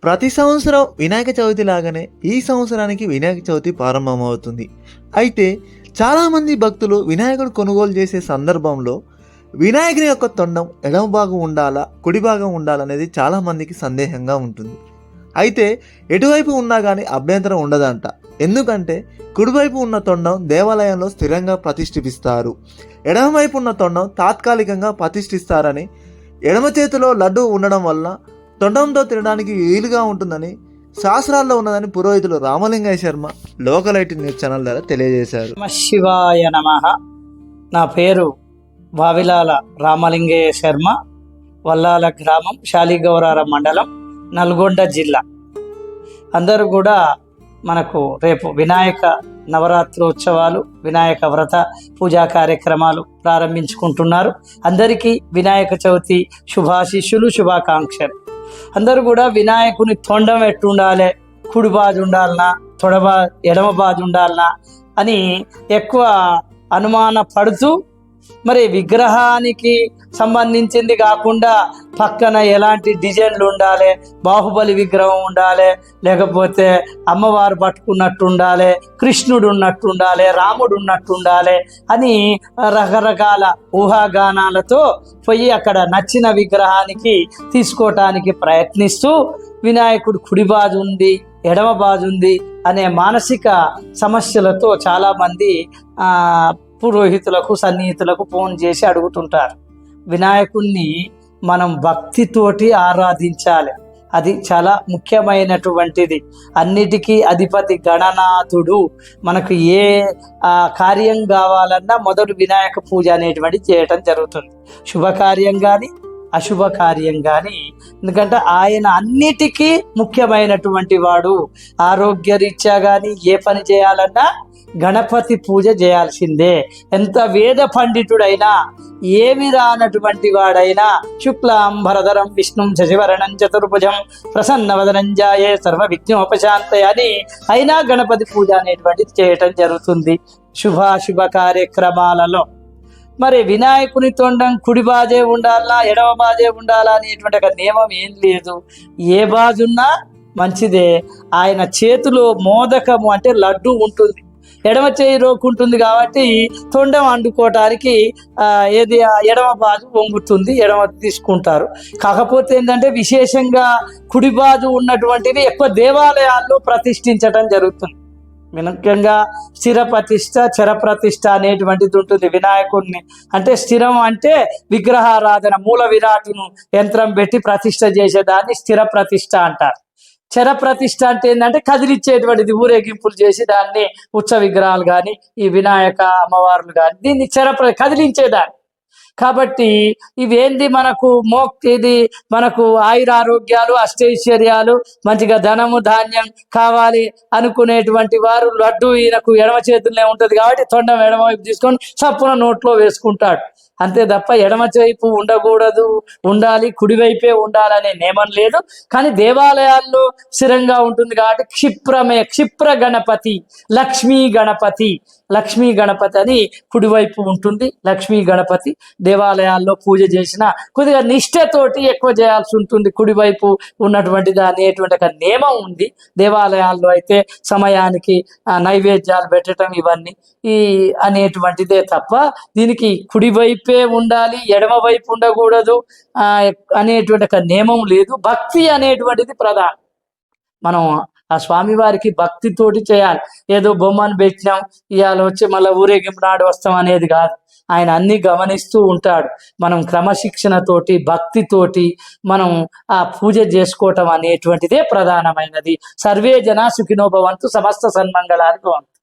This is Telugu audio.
ప్రతి సంవత్సరం వినాయక చవితి లాగానే ఈ సంవత్సరానికి వినాయక చవితి ప్రారంభమవుతుంది. అయితే చాలామంది భక్తులు వినాయకుడు కొనుగోలు చేసే సందర్భంలో వినాయకుని యొక్క తొండం ఎడమ భాగం ఉండాలా కుడి భాగం ఉండాలనేది చాలామందికి సందేహంగా ఉంటుంది. అయితే ఎటువైపు ఉన్నా కానీ అభ్యంతరం ఉండదంట. ఎందుకంటే కుడివైపు ఉన్న తొండం దేవాలయంలో స్థిరంగా ప్రతిష్ఠిస్తారు, ఎడమవైపు ఉన్న తొండం తాత్కాలికంగా ప్రతిష్ఠిస్తారని, ఎడమ చేతిలో లడ్డు ఉండడం వల్ల తొండంతో తినడానికి వీలుగా ఉంటుందని శాస్త్రాల్లో ఉన్నదని పురోహితులు Ramalingaiah Sharma local IT news channel ద్వారా తెలియజేశారు. శివాయ నమః. నా పేరు వావిలాల రామలింగయ్య శర్మ, వల్లాల గ్రామం, శాలిగౌరారం మండలం, నల్గొండ జిల్లా. అందరూ కూడా మనకు రేపు వినాయక నవరాత్రోత్సవాలు, వినాయక వ్రత పూజా కార్యక్రమాలు ప్రారంభించుకుంటున్నారు. అందరికీ వినాయక చవితి శుభాశిష్యులు, శుభాకాంక్షలు. అందరూ కూడా వినాయకుని తొండం ఎట్టుండాలి, కుడి బాజు ఉండాలనా, ఎడమ బాజు ఉండాలనా అని ఎక్కువ అనుమాన పడుతూ, మరి విగ్రహానికి సంబంధించింది కాకుండా పక్కన ఎలాంటి డిజైన్లు ఉండాలి, బాహుబలి విగ్రహం ఉండాలి, లేకపోతే అమ్మవారు పట్టుకున్నట్టు ఉండాలి, కృష్ణుడు ఉన్నట్టు ఉండాలి, రాముడు ఉన్నట్టు ఉండాలి అని రకరకాల ఊహాగానాలతో పోయి అక్కడ నచ్చిన విగ్రహానికి తీసుకోవటానికి ప్రయత్నిస్తూ వినాయకుడు కుడి బాజు ఉంది, ఎడమ బాజు ఉంది అనే మానసిక సమస్యలతో చాలామంది పురోహితులకు, సన్నిహితులకు ఫోన్ చేసి అడుగుతుంటారు. వినాయకుణ్ణి మనం భక్తితోటి ఆరాధించాలి. అది చాలా ముఖ్యమైనటువంటిది. అన్నిటికీ అధిపతి గణనాథుడు. మనకు ఏ కార్యం కావాలన్నా మొదటి వినాయక పూజ అనేటువంటి చేయటం జరుగుతుంది. శుభకార్యం కానీ అశుభకార్యం కానీ. ఎందుకంటే ఆయన అన్నిటికీ ముఖ్యమైనటువంటి వాడు. ఆరోగ్యరీత్యా కానీ ఏ పని చేయాలన్నా గణపతి పూజ చేయాల్సిందే. ఎంత వేద పండితుడైనా, ఏమి రానటువంటి వాడైనా, శుక్లాంబరధరం విష్ణుం శశివర్ణం చతుర్భుజం ప్రసన్నవదనం ధ్యాయే సర్వ విఘ్నోపశాంతయ అని అయినా గణపతి పూజ అనేటువంటిది చేయటం జరుగుతుంది శుభాశుభ కార్యక్రమాలలో. మరి వినాయకుని తొండం కుడి బాజే ఉండాలా, ఎడమ బాజే ఉండాలా అనేటువంటి ఒక నియమం ఏం లేదు. ఏ బాజున్నా మంచిదే. ఆయన చేతిలో మోదకము అంటే లడ్డు ఉంటుంది, ఎడమ చేయి రోకుంటుంది కాబట్టి తొండం వండుకోవటానికి ఏది ఎడమ బాజు వంగుతుంది, ఎడమ తీసుకుంటారు. కాకపోతే ఏంటంటే విశేషంగా కుడి బాజు ఉన్నటువంటివి ఎక్కువ దేవాలయాల్లో ప్రతిష్ఠించటం జరుగుతుంది. ముఖ్యంగా స్థిర ప్రతిష్ఠ, చర ప్రతిష్ఠ అనేటువంటిది ఉంటుంది వినాయకుడిని. అంటే స్థిరం అంటే విగ్రహారాధన, మూల విరాటును యంత్రం పెట్టి ప్రతిష్ఠ చేసేదాన్ని స్థిర ప్రతిష్ఠ అంటారు. చర ప్రతిష్ఠ అంటే ఏంటంటే కదిలిచ్చేటువంటిది, ఊరేగింపులు చేసి దాన్ని ఉత్సవ విగ్రహాలు కానీ ఈ వినాయక అమ్మవార్లు కానీ దీన్ని కదిలించేదాన్ని. కాబట్టి ఇవేంది మనకు ఇది మనకు ఆయురారోగ్యాలు, అష్టైశ్వర్యాలు, మంచిగా ధనము ధాన్యం కావాలి అనుకునేటువంటి వారు లడ్డు ఈయనకు ఎడమ చేతుల్లో ఉంటుంది కాబట్టి తొండం ఎడమవైపు తీసుకొని చప్పున నోట్లో వేసుకుంటాడు. అంతే తప్ప ఎడమ వైపు ఉండకూడదు, ఉండాలి, కుడివైపే ఉండాలనే నియమం లేదు. కానీ దేవాలయాల్లో స్థిరంగా ఉంటుంది కాబట్టి క్షిప్ర గణపతి, లక్ష్మీ గణపతి అని కుడివైపు ఉంటుంది. లక్ష్మీ గణపతి దేవాలయాల్లో పూజ చేసిన కొద్దిగా నిష్ఠతోటి ఎక్కువ చేయాల్సి ఉంటుంది. కుడివైపు ఉన్నటువంటిది అనేటువంటి ఒక నియమం ఉంది. దేవాలయాల్లో అయితే సమయానికి నైవేద్యాలు పెట్టడం ఇవన్నీ అనేటువంటిదే తప్ప దీనికి కుడివైపే ఉండాలి, ఎడమ వైపు ఉండకూడదు అనేటువంటి ఒక నియమం లేదు. భక్తి అనేటువంటిది ప్రధానం. మనం ఆ స్వామివారికి భక్తితోటి చేయాలి. ఏదో బొమ్మను పెట్టినాం, ఇవాళ వచ్చి మళ్ళీ ఊరేగింపు నాడు వస్తాం అనేది కాదు. ఆయన అన్ని గమనిస్తూ ఉంటాడు. మనం క్రమశిక్షణతోటి, భక్తితోటి మనం ఆ పూజ చేసుకోవటం అనేటువంటిదే ప్రధానమైనది. సర్వే జనా సుఖినో భవంతు, సమస్త సన్మంగళానికి భవంతు.